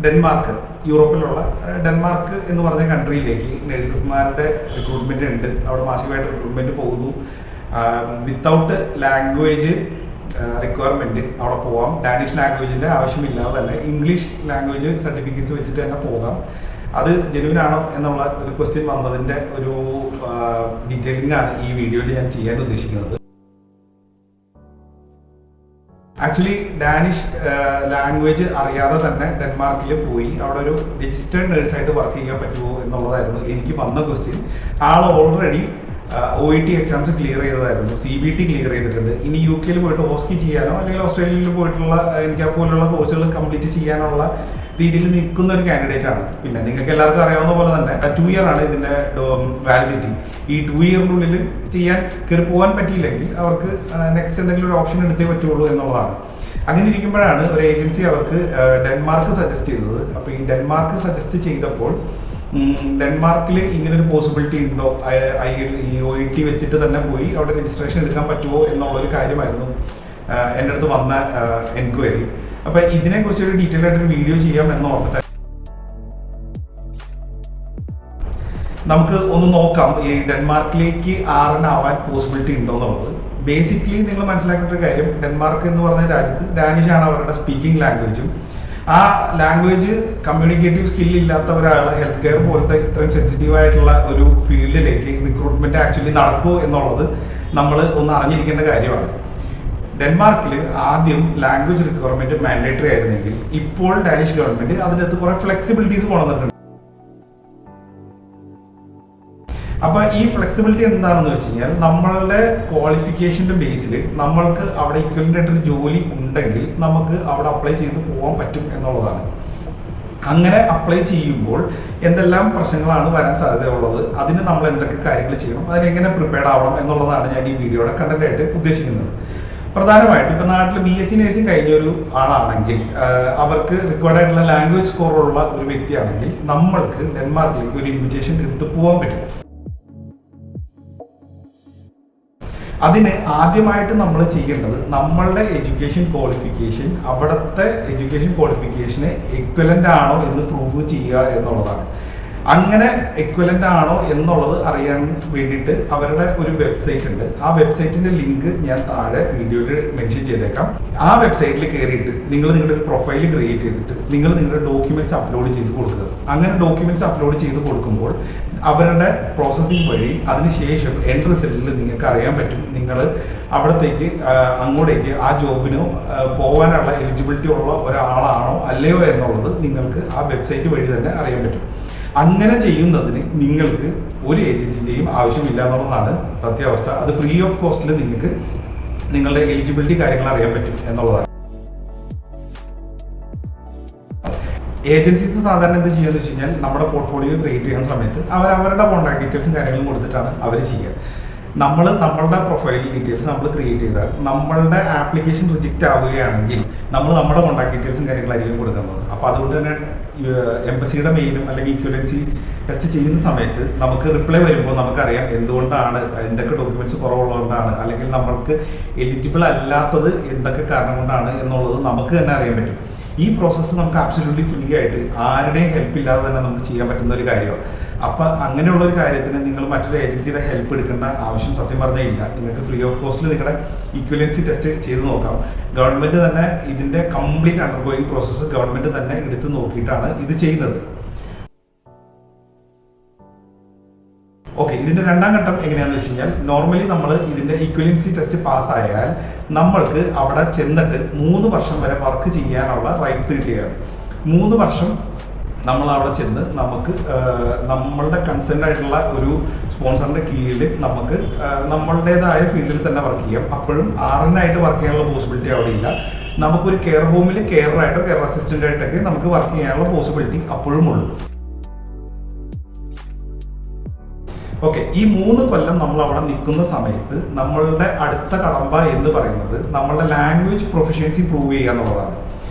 Denmark, യൂറോപ്പിലുള്ള Denmark എന്ന് പറഞ്ഞ കൺട്രിയിലേക്ക് നഴ്സസ്മാരുടെ recruitment ഉണ്ട്. അവിടെ മാസീവായിട്ട് റിക്രൂട്ട്മെന്റ് പോകുന്നു. വിത്തൗട്ട് ലാംഗ്വേജ് റിക്വയർമെന്റ് അവിടെ പോകാം. ഡാനിഷ് ലാംഗ്വേജിന്റെ ആവശ്യമില്ലാതെ തന്നെ ഇംഗ്ലീഷ് ലാംഗ്വേജ് സർട്ടിഫിക്കറ്റ്സ് വെച്ചിട്ട് തന്നെ പോകാം. അത് ജെനുവിൻ ആണോ എന്നുള്ള ഒരു ക്വസ്റ്റ്യൻ വന്നതിന്റെ ഒരു ഡീറ്റെയിലിംഗ് ആണ് ഈ വീഡിയോയിൽ ഞാൻ ചെയ്യാൻ ഉദ്ദേശിക്കുന്നത്. ആക്ച്വലി ഡാനിഷ് ലാംഗ്വേജ് അറിയാതെ തന്നെ ഡെൻമാർക്കിൽ പോയി അവിടെ ഒരു രജിസ്റ്റേർഡ് നേഴ്സായിട്ട് വർക്ക് ചെയ്യാൻ പറ്റുമോ എന്നുള്ളതായിരുന്നു എനിക്ക് വന്ന ക്വസ്റ്റ്യൻ. ആൾ ഓൾറെഡി OET എക്സാംസ് ക്ലിയർ ചെയ്തതായിരുന്നു, CBT ക്ലിയർ ചെയ്തിട്ടുണ്ട്. ഇനി UK പോയിട്ട് ഓസ്കി ചെയ്യാനോ അല്ലെങ്കിൽ ഓസ്ട്രേലിയയിൽ പോയിട്ടുള്ള എനിക്ക് പോലുള്ള കോഴ്സുകൾ കംപ്ലീറ്റ് ചെയ്യാനുള്ള രീതിയിൽ നിൽക്കുന്ന ഒരു കാൻഡിഡേറ്റ് ആണ്. പിന്നെ നിങ്ങൾക്ക് എല്ലാവർക്കും അറിയാവുന്ന പോലെ തന്നെ 2 ഇയർ ആണ് ഇതിന്റെ വാലിഡിറ്റി. ഈ 2 ഇയറിനുള്ളിൽ ചെയ്യാൻ കയറി പോകാൻ പറ്റിയില്ലെങ്കിൽ അവർക്ക് നെക്സ്റ്റ് എന്തെങ്കിലും ഒരു ഓപ്ഷൻ എടുത്തേ പറ്റുള്ളൂ എന്നുള്ളതാണ്. അങ്ങനെ ഇരിക്കുമ്പോഴാണ് ഒരു ഏജൻസി അവർക്ക് ഡെൻമാർക്ക് സജസ്റ്റ് ചെയ്തത്. അപ്പോൾ ഈ ഡെൻമാർക്ക് സജസ്റ്റ് ചെയ്തപ്പോൾ ഡെൻമാർക്കിൽ ഇങ്ങനൊരു പോസിബിലിറ്റി ഉണ്ടോ, ഈ OET വെച്ചിട്ട് തന്നെ പോയി അവിടെ രജിസ്ട്രേഷൻ എടുക്കാൻ പറ്റുമോ എന്നുള്ളൊരു കാര്യമായിരുന്നു എൻ്റെ അടുത്ത് വന്ന എൻക്വയറി. അപ്പൊ ഇതിനെക്കുറിച്ച് ഒരു ഡീറ്റെയിൽ ആയിട്ടൊരു വീഡിയോ ചെയ്യാം എന്ന് ഓർത്തിട്ട് നമുക്ക് ഒന്ന് നോക്കാം ഈ ഡെൻമാർക്കിലേക്ക് RN ആവാൻ പോസിബിലിറ്റി ഉണ്ടോ എന്നുള്ളത്. ബേസിക്കലി നിങ്ങൾ മനസ്സിലാക്കേണ്ട ഒരു കാര്യം, ഡെൻമാർക്ക് എന്ന് പറഞ്ഞ രാജ്യത്ത് ഡാനിഷ് ആണ് അവരുടെ സ്പീക്കിംഗ് ലാംഗ്വേജും. ആ ലാംഗ്വേജ് കമ്മ്യൂണിക്കേറ്റീവ് സ്കിൽ ഇല്ലാത്ത ഒരാൾ ഹെൽത്ത് കെയർ പോലത്തെ ഇത്രയും സെൻസിറ്റീവ് ആയിട്ടുള്ള ഒരു ഫീൽഡിലേക്ക് റിക്രൂട്ട്മെന്റ് ആക്ച്വലി നടക്കുമോ എന്നുള്ളത് നമ്മൾ ഒന്ന് അറിഞ്ഞിരിക്കേണ്ട കാര്യമാണ്. ഡെൻമാർക്കിൽ ആദ്യം ലാംഗ്വേജ് റിക്വയർമെന്റ് മാൻഡേറ്ററി ആയിരുന്നെങ്കിൽ ഇപ്പോൾ ഡാനിഷ് ഗവൺമെന്റ് അതിനകത്ത് കുറെ ഫ്ലെക്സിബിലിറ്റീസ് കൊണ്ടുവന്നിട്ടുണ്ട്. അപ്പൊ ഈ ഫ്ലെക്സിബിലിറ്റി എന്താണെന്ന് വെച്ച് കഴിഞ്ഞാൽ നമ്മളുടെ ക്വാളിഫിക്കേഷന്റെ ബേസിൽ നമ്മൾക്ക് അവിടെ ഇക്വലന്റ് ആയിട്ടൊരു ജോലി ഉണ്ടെങ്കിൽ നമുക്ക് അവിടെ അപ്ലൈ ചെയ്ത് പോകാൻ പറ്റും എന്നുള്ളതാണ്. അങ്ങനെ അപ്ലൈ ചെയ്യുമ്പോൾ എന്തെല്ലാം പ്രശ്നങ്ങളാണ് വരാൻ സാധ്യതയുള്ളത്, അതിന് നമ്മൾ എന്തൊക്കെ കാര്യങ്ങൾ ചെയ്യണം, അതിനെങ്ങനെ പ്രിപ്പയർഡ് ആവണം എന്നുള്ളതാണ് ഞാൻ ഈ വീഡിയോയുടെ കണ്ടന്റ് ആയിട്ട് ഉദ്ദേശിക്കുന്നത്. പ്രധാനമായിട്ടും ഇപ്പൊ നാട്ടിൽ BSc നഴ്സിംഗ് കഴിഞ്ഞ ഒരു ആളാണെങ്കിൽ അവർക്ക് റിക്വയർഡ് ആയിട്ടുള്ള ലാംഗ്വേജ് സ്കോർ ഉള്ള ഒരു വ്യക്തിയാണെങ്കിൽ നമ്മൾക്ക് ഡെൻമാർക്കിലേക്ക് ഒരു ഇൻവിറ്റേഷൻ എടുത്ത് പോകാൻ പറ്റും. അതിന് ആദ്യമായിട്ട് നമ്മൾ ചെയ്യേണ്ടത് നമ്മളുടെ എഡ്യൂക്കേഷൻ ക്വാളിഫിക്കേഷൻ അവിടുത്തെ എഡ്യൂക്കേഷൻ ക്വാളിഫിക്കേഷന് എക്വലന്റ് ആണോ എന്ന് പ്രൂവ് ചെയ്യുക എന്നുള്ളതാണ്. അങ്ങനെ എക്വലന്റ് ആണോ എന്നുള്ളത് അറിയാൻ വേണ്ടിയിട്ട് അവരുടെ ഒരു വെബ്സൈറ്റ് ഉണ്ട്. ആ വെബ്സൈറ്റിന്റെ ലിങ്ക് ഞാൻ താഴെ വീഡിയോയിൽ മെൻഷൻ ചെയ്തേക്കാം. ആ വെബ്സൈറ്റിൽ കയറിയിട്ട് നിങ്ങൾ നിങ്ങളുടെ ഒരു പ്രൊഫൈൽ ക്രിയേറ്റ് ചെയ്തിട്ട് നിങ്ങൾ നിങ്ങളുടെ ഡോക്യുമെന്റ്സ് അപ്ലോഡ് ചെയ്ത് കൊടുക്കുക. അങ്ങനെ ഡോക്യുമെന്റ്സ് അപ്ലോഡ് ചെയ്ത് കൊടുക്കുമ്പോൾ അവരുടെ പ്രോസസ്സിംഗ് വഴി അതിനുശേഷം എൻഡ് റിസൾട്ടിൽ നിങ്ങൾക്ക് അറിയാൻ പറ്റും നിങ്ങൾ അവിടത്തേക്ക് അങ്ങോട്ടേക്ക് ആ ജോബിനോ പോകാനുള്ള എലിജിബിലിറ്റി ഉള്ള ഒരാളാണോ അല്ലയോ എന്നുള്ളത് നിങ്ങൾക്ക് ആ വെബ്സൈറ്റ് വഴി തന്നെ അറിയാൻ പറ്റും. അങ്ങനെ ചെയ്യുന്നതിന് നിങ്ങൾക്ക് ഒരു ഏജന്റിന്റെയും ആവശ്യമില്ല എന്നുള്ളതാണ് സത്യാവസ്ഥ. അത് ഫ്രീ ഓഫ് കോസ്റ്റിൽ നിങ്ങൾക്ക് നിങ്ങളുടെ എലിജിബിലിറ്റി കാര്യങ്ങൾ അറിയാൻ പറ്റും എന്നുള്ളതാണ്. ഏജൻസീസ് സാധാരണ എന്ത് ചെയ്യാന്ന് വെച്ച് കഴിഞ്ഞാൽ നമ്മുടെ പോർട്ട്ഫോളിയോ ക്രിയേറ്റ് ചെയ്യുന്ന സമയത്ത് അവരുടെ കോൺടാക്ട് ഡീറ്റെയിൽസും കാര്യങ്ങളും കൊടുത്തിട്ടാണ് അവർ ചെയ്യുക. നമ്മളുടെ പ്രൊഫൈൽ ഡീറ്റെയിൽസ് നമ്മൾ ക്രിയേറ്റ് ചെയ്താൽ നമ്മളുടെ ആപ്ലിക്കേഷൻ റിജക്റ്റ് ആവുകയാണെങ്കിൽ നമ്മൾ നമ്മുടെ കോൺടാക്ട് ഡീറ്റെയിൽസും കാര്യങ്ങളായിരിക്കും കൊടുക്കുന്നത്. അപ്പോൾ അതുകൊണ്ട് തന്നെ എംബസിയുടെ മെയിലും അല്ലെങ്കിൽ ഇക്വലൻസി ടെസ്റ്റ് ചെയ്യുന്ന സമയത്ത് നമുക്ക് റിപ്ലൈ വരുമ്പോൾ നമുക്കറിയാം എന്തുകൊണ്ടാണ്, എന്തൊക്കെ ഡോക്യുമെന്റ്സ് കുറവുള്ളതുകൊണ്ടാണ്, അല്ലെങ്കിൽ നമ്മൾക്ക് എലിജിബിൾ അല്ലാത്തത് എന്തൊക്കെ കാരണം കൊണ്ടാണ് എന്നുള്ളത് നമുക്ക് തന്നെ അറിയാൻ പറ്റും. ഈ പ്രോസസ്സ് നമുക്ക് ആബ്സല്യൂട്ട്ലി ഫ്രീ ആയിട്ട് ആരുടെയും ഹെൽപ്പ് ഇല്ലാതെ തന്നെ നമുക്ക് ചെയ്യാൻ പറ്റുന്ന ഒരു കാര്യമാണ്. അപ്പം അങ്ങനെയുള്ള ഒരു കാര്യത്തിന് നിങ്ങൾ മറ്റൊരു ഏജൻസിയുടെ ഹെൽപ്പ് എടുക്കേണ്ട ആവശ്യം സത്യം പറഞ്ഞാൽ ഇല്ല. നിങ്ങൾക്ക് ഫ്രീ ഓഫ് കോസ്റ്റിൽ നിങ്ങളുടെ ഈക്വലൻസി ടെസ്റ്റ് ചെയ്ത് നോക്കാം. ഗവൺമെന്റ് തന്നെ ഇതിന്റെ കംപ്ലീറ്റ് അണ്ടർഗോയിങ് പ്രോസസ്സ് ഗവൺമെന്റ് തന്നെ എടുത്ത് നോക്കിയിട്ടാണ് ഇത് ചെയ്യുന്നത്. ഓക്കെ, ഇതിന്റെ രണ്ടാം ഘട്ടം എങ്ങനെയാണെന്ന് വെച്ച് കഴിഞ്ഞാൽ നോർമലി നമ്മൾ ഇതിന്റെ ഈക്വലൻസി ടെസ്റ്റ് പാസ്സായാൽ നമ്മൾക്ക് അവിടെ ചെന്നിട്ട് 3 വർഷം വരെ വർക്ക് ചെയ്യാനുള്ള റൈറ്റ്സ് കിട്ടുകയാണ്. 3 വർഷം നമ്മൾ അവിടെ ചെന്ന് നമുക്ക് നമ്മളുടെ കൺസേൺഡ് ആയിട്ടുള്ള ഒരു സ്പോൺസറിന്റെ കീഴിൽ നമുക്ക് നമ്മളുടേതായ ഫീൽഡിൽ തന്നെ വർക്ക് ചെയ്യാം. അപ്പോഴും RN ആയിട്ട് വർക്ക് ചെയ്യാനുള്ള പോസിബിലിറ്റി അവിടെ ഇല്ല. നമുക്കൊരു കെയർ ഹോമിൽ കെയറായിട്ടോ കെയർ അസിസ്റ്റന്റ് ആയിട്ടൊക്കെ നമുക്ക് വർക്ക് ചെയ്യാനുള്ള പോസിബിലിറ്റി അപ്പോഴും ഉള്ളൂ. ഓക്കെ, ഈ 3 കൊല്ലം നമ്മൾ അവിടെ നിൽക്കുന്ന സമയത്ത് നമ്മളുടെ അടുത്ത കടമ്പ എന്ന് പറയുന്നത് നമ്മളുടെ ലാംഗ്വേജ് പ്രൊഫഷ്യൻസി പ്രൂവ് ചെയ്യുക എന്നുള്ളതാണ്.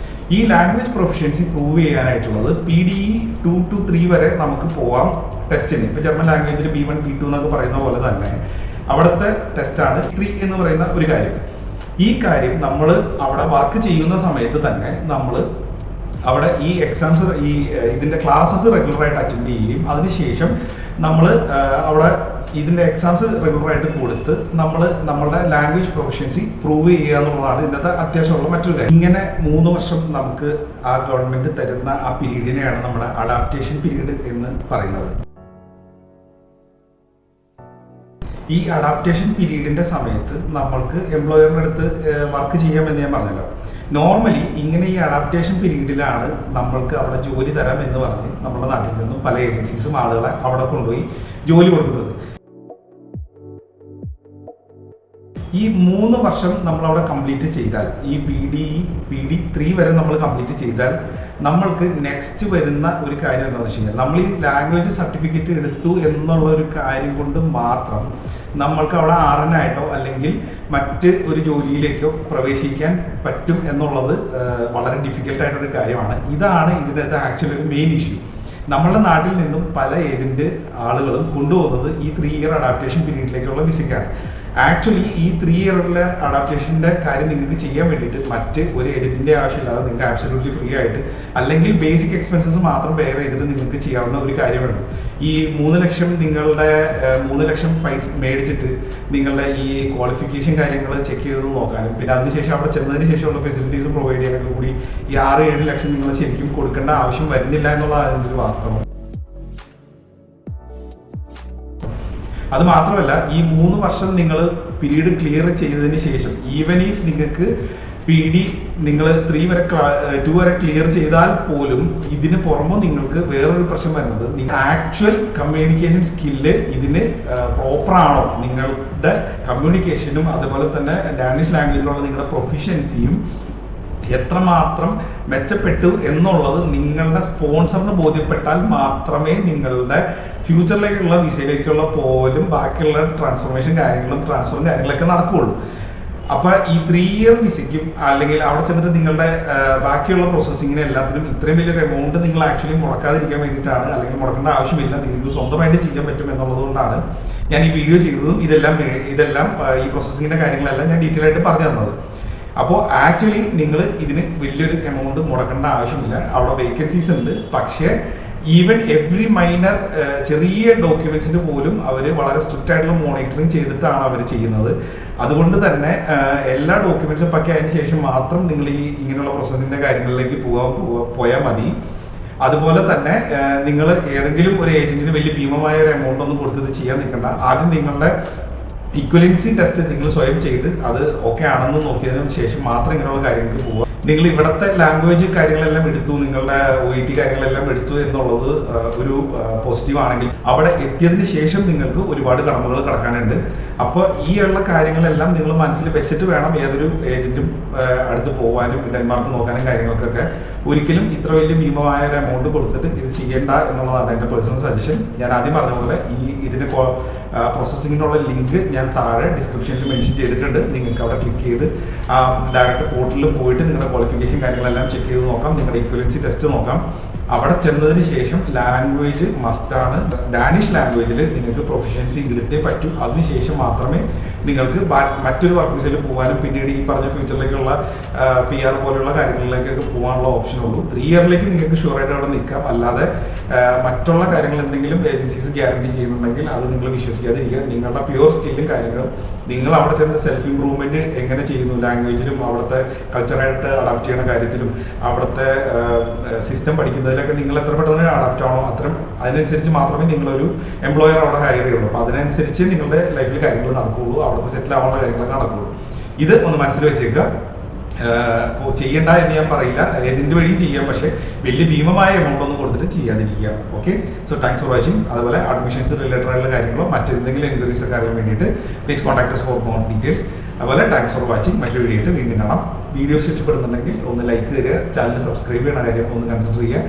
ഈ ലാംഗ്വേജ് പ്രൊഫഷ്യൻസി പ്രൂവ് ചെയ്യാനായിട്ടുള്ളത് PDE 2 to 3 വരെ നമുക്ക് പോവാം ടെസ്റ്റിന്. ഇപ്പൊ ജർമ്മൻ ലാംഗ്വേജിൽ B1 B2 എന്നൊക്കെ പറയുന്ന പോലെ തന്നെ അവിടുത്തെ ടെസ്റ്റാണ് 3 എന്ന് പറയുന്ന ഒരു കാര്യം. ഈ കാര്യം നമ്മൾ അവിടെ വർക്ക് ചെയ്യുന്ന സമയത്ത് തന്നെ നമ്മൾ അവിടെ ഈ എക്സാംസ് ഇതിൻ്റെ ക്ലാസ്സസ് റെഗുലറായിട്ട് അറ്റൻഡ് ചെയ്യുകയും അതിനുശേഷം നമ്മൾ അവിടെ ഇതിൻ്റെ എക്സാംസ് റെഗുലറായിട്ട് കൊടുത്ത് നമ്മളുടെ ലാംഗ്വേജ് പ്രൊഫഷൻസി പ്രൂവ് ചെയ്യുക എന്നുള്ളതാണ് ഇതിൻ്റെ അത്യാവശ്യമുള്ള മറ്റൊരു കാര്യം. ഇങ്ങനെ 3 വർഷം നമുക്ക് ആ ഗവൺമെൻറ് തരുന്ന ആ പീരീഡിനെയാണ് നമ്മുടെ അഡാപ്റ്റേഷൻ പീരീഡ് എന്ന് പറയുന്നത്. ഈ അഡാപ്റ്റേഷൻ പീരീഡിൻ്റെ സമയത്ത് നമ്മൾക്ക് എംപ്ലോയറിൻ്റെ അടുത്ത് വർക്ക് ചെയ്യാമെന്ന് ഞാൻ പറഞ്ഞല്ലോ. നോർമലി ഇങ്ങനെ ഈ അഡാപ്റ്റേഷൻ പീരീഡിലാണ് നമ്മൾക്ക് അവിടെ ജോലി തരാം എന്ന് പറഞ്ഞ് നമ്മുടെ നാട്ടിൽ നിന്നും പല ഏജൻസീസും ആളുകളെ അവിടെ കൊണ്ടുപോയി ജോലി കൊടുക്കുന്നത്. ഈ 3 വർഷം നമ്മളവിടെ കംപ്ലീറ്റ് ചെയ്താൽ, ഈ PD3 വരെ നമ്മൾ കംപ്ലീറ്റ് ചെയ്താൽ നമ്മൾക്ക് നെക്സ്റ്റ് വരുന്ന ഒരു കാര്യം എന്താണെന്ന് വെച്ച് കഴിഞ്ഞാൽ, നമ്മൾ ഈ ലാംഗ്വേജ് സർട്ടിഫിക്കറ്റ് എടുത്തു എന്നുള്ള ഒരു കാര്യം കൊണ്ട് മാത്രം നമ്മൾക്ക് അവിടെ RN-ആയിട്ടോ അല്ലെങ്കിൽ മറ്റ് ഒരു ജോലിയിലേക്കോ പ്രവേശിക്കാൻ പറ്റും എന്നുള്ളത് വളരെ ഡിഫിക്കൽട്ടായിട്ടൊരു കാര്യമാണ്. ഇതാണ് ഇതിൻ്റെ ആക്ച്വലി ഒരു മെയിൻ ഇഷ്യൂ. നമ്മളുടെ നാട്ടിൽ നിന്നും പല ഏജന്റ് ആളുകളും കൊണ്ടുപോകുന്നത് ഈ 3 ഇയർ അഡാപ്റ്റേഷൻ പീരീഡിലേക്കുള്ള വിസയ്ക്കാണ്. ആക്ച്വലി ഈ 3 ഇയറിലെ അഡാപ്റ്റേഷൻ്റെ കാര്യം നിങ്ങൾക്ക് ചെയ്യാൻ വേണ്ടിയിട്ട് മറ്റ് ഒരു ഏജന്റിന്റെ ആവശ്യമില്ലാതെ നിങ്ങൾക്ക് ആബ്സല്യൂട്ട്ലി ഫ്രീ ആയിട്ട് അല്ലെങ്കിൽ ബേസിക് എക്സ്പെൻസസ് മാത്രം ബെയർ ചെയ്തിട്ട് നിങ്ങൾക്ക് ചെയ്യാവുന്ന ഒരു കാര്യമാണ്. ഈ 3 ലക്ഷം നിങ്ങളുടെ 3 ലക്ഷം പൈസ മേടിച്ചിട്ട് നിങ്ങളുടെ ഈ ക്വാളിഫിക്കേഷൻ കാര്യങ്ങൾ ചെക്ക് ചെയ്ത് നോക്കാനും പിന്നെ അതിനുശേഷം അവിടെ ചെന്നതിന് ശേഷമുള്ള ഫെസിലിറ്റീസ് പ്രൊവൈഡ് ചെയ്യാനൊക്കെ കൂടി ഈ 6-7 ലക്ഷം നിങ്ങൾ ശരിക്കും കൊടുക്കേണ്ട ആവശ്യം വരുന്നില്ല എന്നുള്ളതാണ് ഇതിൻ്റെ ഒരു വാസ്തവം. അത് മാത്രമല്ല, ഈ 3 വർഷം നിങ്ങൾ പീരീഡ് ക്ലിയർ ചെയ്തതിന് ശേഷം ഈവൻ ഇഫ് നിങ്ങൾക്ക് PD നിങ്ങൾ 2 വരെ ക്ലിയർ ചെയ്താൽ പോലും ഇതിന് പുറമെ നിങ്ങൾക്ക് വേറൊരു പ്രശ്നം വരുന്നത്, ആക്ച്വൽ കമ്മ്യൂണിക്കേഷൻ സ്കില്ല് ഇതിന് പ്രോപ്പർ ആണോ, നിങ്ങളുടെ കമ്മ്യൂണിക്കേഷനും അതുപോലെ തന്നെ ഡാനിഷ് ലാംഗ്വേജിലുള്ള നിങ്ങളുടെ പ്രൊഫിഷ്യൻസിയും എത്രമാത്രം മെച്ചപ്പെട്ടു എന്നുള്ളത് നിങ്ങളുടെ സ്പോൺസറിന് ബോധ്യപ്പെട്ടാൽ മാത്രമേ നിങ്ങളുടെ ഫ്യൂച്ചറിലേക്കുള്ള വിസയിലേക്കുള്ള പോലും ബാക്കിയുള്ള ട്രാൻസ്ഫറും കാര്യങ്ങളൊക്കെ നടക്കുകയുള്ളൂ. അപ്പോൾ ഈ 3 ഇയർ വിസയ്ക്കും അല്ലെങ്കിൽ അവിടെ ചെന്നിട്ട് നിങ്ങളുടെ ബാക്കിയുള്ള പ്രോസസ്സിങ്ങിന് എല്ലാത്തിനും ഇത്രയും വലിയൊരു എമൗണ്ട് നിങ്ങൾ ആക്ച്വലി മുടക്കാതിരിക്കാൻ വേണ്ടിയിട്ടാണ്, അല്ലെങ്കിൽ മുടക്കേണ്ട ആവശ്യമില്ല, നിങ്ങൾക്ക് സ്വന്തമായിട്ട് ചെയ്യാൻ പറ്റും എന്നുള്ളത് കൊണ്ടാണ് ഞാൻ ഈ വീഡിയോ ചെയ്തതും ഇതെല്ലാം ഈ പ്രോസസ്സിങ്ങിൻ്റെ കാര്യങ്ങളെല്ലാം ഞാൻ ഡീറ്റെയിൽ ആയിട്ട് പറഞ്ഞു തന്നത്. അപ്പോൾ ആക്ച്വലി നിങ്ങൾ ഇതിന് വലിയൊരു എമൗണ്ട് മുടക്കേണ്ട ആവശ്യമില്ല. അവിടെ വേക്കൻസീസ് ഉണ്ട്. പക്ഷേ ഈവൻ എവറി മൈനർ ചെറിയ ഡോക്യുമെന്റ്സിന് പോലും അവർ വളരെ സ്ട്രിക്റ്റ് ആയിട്ടുള്ള മോണിറ്ററിങ് ചെയ്തിട്ടാണ് അവർ ചെയ്യുന്നത്. അതുകൊണ്ട് തന്നെ എല്ലാ ഡോക്യുമെന്റ്സും പക്കെ അതിന് ശേഷം മാത്രം നിങ്ങൾ ഈ ഇങ്ങനെയുള്ള പ്രോസസ്സിന്റെ കാര്യങ്ങളിലേക്ക് പോയാൽ മതി. അതുപോലെ തന്നെ നിങ്ങൾ ഏതെങ്കിലും ഒരു ഏജന്റിന് വലിയ ഭീമമായ ഒരു എമൗണ്ട് ഒന്നും കൊടുത്തത് ചെയ്യാൻ നിൽക്കണ്ട. ആദ്യം നിങ്ങളുടെ ഇക്വലൻസി ടെസ്റ്റ് നിങ്ങൾ സ്വയം ചെയ്ത് അത് ഓക്കെ ആണെന്ന് നോക്കിയതിനു ശേഷം മാത്രം ഇങ്ങനെയുള്ള കാര്യങ്ങൾക്ക് പോവുക. നിങ്ങൾ ഇവിടുത്തെ ലാംഗ്വേജ് കാര്യങ്ങളെല്ലാം എടുത്തു, നിങ്ങളുടെ OET കാര്യങ്ങളെല്ലാം എടുത്തു എന്നുള്ളത് ഒരു പോസിറ്റീവ് ആണെങ്കിൽ അവിടെ എത്തിയതിന് ശേഷം നിങ്ങൾക്ക് ഒരുപാട് കടമകൾ കടക്കാനുണ്ട്. അപ്പോൾ ഈ ഉള്ള കാര്യങ്ങളെല്ലാം നിങ്ങൾ മനസ്സിൽ വെച്ചിട്ട് വേണം ഏതൊരു ഏജന്റും അടുത്ത് പോകാനും ഡെൻമാർക്ക് നോക്കാനും കാര്യങ്ങൾക്കൊക്കെ. ഒരിക്കലും ഇത്ര വലിയ ഭീമമായ ഒരു എമൗണ്ട് കൊടുത്തിട്ട് ഇത് ചെയ്യേണ്ട എന്നുള്ളതാണ് എൻ്റെ പേഴ്സണൽ സജഷൻ. ഞാൻ ആദ്യം പറഞ്ഞ പോലെ ഇതിൻ്റെ പ്രോസസ്സിങ്ങിനുള്ള ലിങ്ക് ഞാൻ താഴെ ഡിസ്ക്രിപ്ഷനിൽ മെൻഷൻ ചെയ്തിട്ടുണ്ട്. നിങ്ങൾക്ക് അവിടെ ക്ലിക്ക് ചെയ്ത് ഡയറക്റ്റ് പോർട്ടലിൽ പോയിട്ട് നിങ്ങളുടെ ക്വാളിഫിക്കേഷൻ കാര്യങ്ങളെല്ലാം ചെക്ക് ചെയ്ത് നോക്കാം, നിങ്ങളുടെ ഇക്വലൻസി ടെസ്റ്റ് നോക്കാം. അവിടെ ചെന്നതിന് ശേഷം ലാംഗ്വേജ് മസ്റ്റാണ്. ഡാനിഷ് ലാംഗ്വേജിൽ നിങ്ങൾക്ക് പ്രൊഫഷൻസി എടുത്തേ പറ്റൂ. അതിനുശേഷം മാത്രമേ നിങ്ങൾക്ക് മറ്റൊരു വർക്ക് വിസയിൽ പോകാനും പിന്നീട് ഈ പറഞ്ഞ ഫ്യൂച്ചറിലേക്കുള്ള PR പോലെയുള്ള കാര്യങ്ങളിലേക്കൊക്കെ പോകാനുള്ള ഓപ്ഷൻ ഉള്ളൂ. 3 ഇയറിലേക്ക് നിങ്ങൾക്ക് ഷുവറായിട്ട് അവിടെ നിൽക്കാം. അല്ലാതെ മറ്റുള്ള കാര്യങ്ങൾ എന്തെങ്കിലും ഏജൻസീസ് ഗ്യാരണ്ടി ചെയ്യുന്നുണ്ടെങ്കിൽ അത് നിങ്ങൾ വിശ്വസിക്കാതിരിക്കുക. നിങ്ങളുടെ പ്യുവർ സ്കില്ലും കാര്യങ്ങളും നിങ്ങൾ അവിടെ ചെന്ന് സെൽഫ് ഇംപ്രൂവ്മെന്റ് എങ്ങനെ ചെയ്യുന്നു, ലാംഗ്വേജിലും അവിടുത്തെ കൾച്ചറായിട്ട് അഡാപ്റ്റ് ചെയ്യുന്ന കാര്യത്തിലും അവിടുത്തെ സിസ്റ്റം പഠിക്കുന്നതിലൊക്കെ നിങ്ങൾ എത്ര പെട്ടെന്ന് അഡാപ്റ്റ് ആണോ അതിനനുസരിച്ച് മാത്രമേ നിങ്ങളൊരു എംപ്ലോയർ അവിടെ ഹയർ ചെയ്യുള്ളൂ. അപ്പോൾ അതിനനുസരിച്ച് നിങ്ങളുടെ ലൈഫിൽ കാര്യങ്ങൾ നടക്കുകയുള്ളൂ, അവിടുത്തെ സെറ്റിൽ ആവാനുള്ള കാര്യങ്ങളൊക്കെ നടക്കുകയുള്ളൂ. ഇത് ഒന്ന് മനസ്സിൽ വെച്ചേക്കുക. ചെയ്യണ്ട എന്ന് ഞാൻ പറയില്ല, ഏതിൻ്റെ വഴിയും ചെയ്യാം, പക്ഷേ വലിയ ഭീമമായ എമൗണ്ട് ഒന്നും കൊടുത്തിട്ട് ചെയ്യാതിരിക്കുക. Okay, so thanks for watching. അതുപോലെ അഡ്മിഷൻസ് റിലേറ്റഡ് ആയിട്ടുള്ള കാര്യങ്ങളോ മറ്റെന്തെങ്കിലും എൻക്വയറീസ് ഒക്കെ അറിയാൻ വേണ്ടിയിട്ട് please contact us for more details. അതുപോലെ താങ്ക്സ് ഫോർ വാച്ചിങ്. മറ്റൊരു വീഡിയോ ആയിട്ട് വീണ്ടും കാണാം. വീഡിയോസ് ഇഷ്ടപ്പെടുന്നുണ്ടെങ്കിൽ ഒന്ന് ലൈക്ക് തരിക, ചാനൽ സബ്സ്ക്രൈബ് ചെയ്യുന്ന കാര്യം ഒന്ന് കൺസിഡർ ചെയ്യുക.